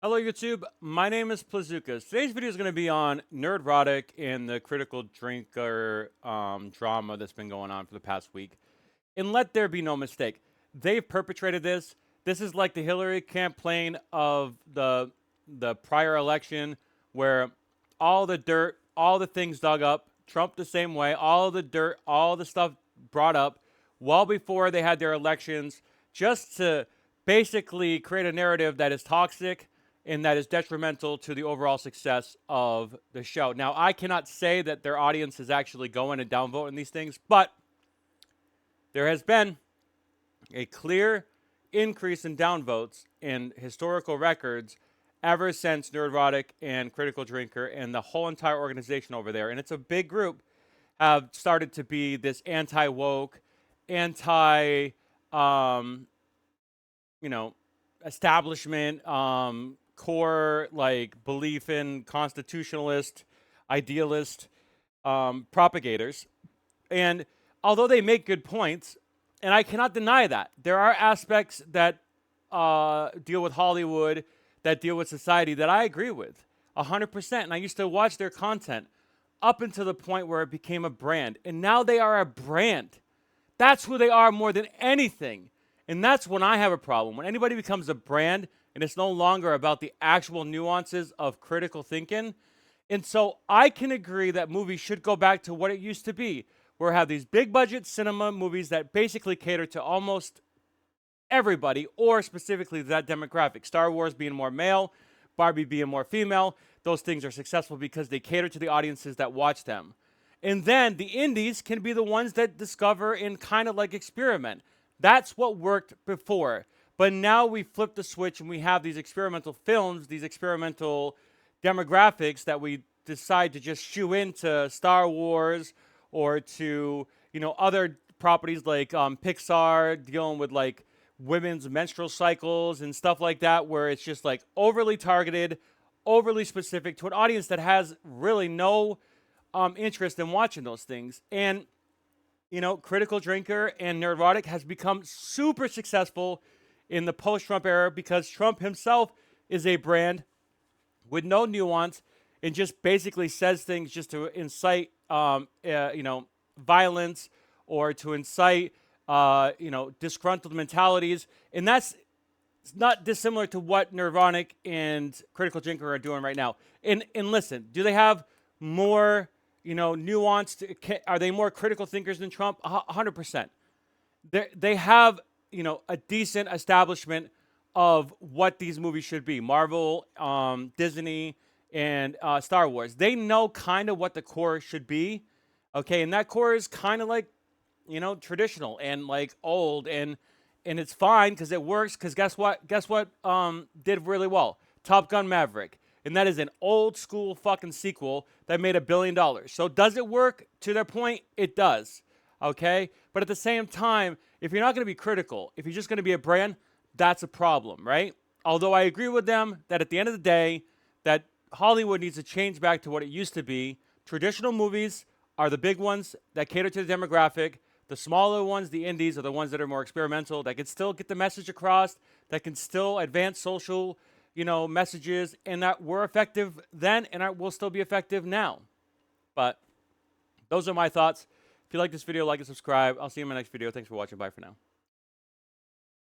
Hello YouTube, my name is Plazukas. Today's video is going to be on Nerdrotic and the Critical Drinker drama that's been going on for the past week. And let there be no mistake, they've perpetrated this. This is like the Hillary campaign of the prior election, where all the dirt, all the things dug up, Trump the same way, all the dirt, all the stuff brought up well before they had their elections, just to basically create a narrative that is toxic and that is detrimental to the overall success of the show. Now, I cannot say that their audience is actually going and downvoting these things, but there has been a clear increase in downvotes in historical records ever since Nerdrotic and Critical Drinker and the whole entire organization over there, and it's a big group, have started to be this anti-woke, anti, establishment, core like belief in constitutionalist, idealist propagators. And although they make good points, and I cannot deny that, there are aspects that deal with Hollywood, that deal with society that I agree with 100%. And I used to watch their content up until the point where it became a brand. And now they are a brand. That's who they are more than anything. And that's when I have a problem. When anybody becomes a brand and it's no longer about the actual nuances of critical thinking. And so I can agree that movies should go back to what it used to be, where we have these big budget cinema movies that basically cater to almost everybody, or specifically that demographic. Star Wars being more male, Barbie being more female. Those things are successful because they cater to the audiences that watch them. And then the indies can be the ones that discover and kind of like experiment. That's what worked before. But now we flip the switch and we have these experimental films, these experimental demographics that we decide to just shoo into Star Wars or to, other properties like Pixar dealing with like women's menstrual cycles and stuff like that, where it's just like overly targeted, overly specific to an audience that has really no interest in watching those things. And Critical Drinker and Nerdrotic has become super successful in the post-Trump era because Trump himself is a brand with no nuance and just basically says things just to incite, violence or to incite, disgruntled mentalities. And that's not dissimilar to what Nerdrotic and Critical Drinker are doing right now. And listen, do they have more nuanced? Are they more critical thinkers than Trump? 100%. They have, a decent establishment of what these movies should be. Marvel, Disney, and Star Wars. They know kind of what the core should be. Okay, and that core is kind of like, traditional and like old, and it's fine because it works. Because guess what? Did really well? Top Gun Maverick. And that is an old school fucking sequel that made $1 billion. So does it work? To their point, it does. Okay? But at the same time, if you're not going to be critical, if you're just going to be a brand, that's a problem, right? Although I agree with them that at the end of the day, that Hollywood needs to change back to what it used to be. Traditional movies are the big ones that cater to the demographic. The smaller ones, the indies, are the ones that are more experimental, that can still get the message across, that can still advance social messages, and that were effective then and will still be effective now. But those are my thoughts. If you like this video, like and subscribe. I'll see you in my next video. Thanks for watching. Bye for now.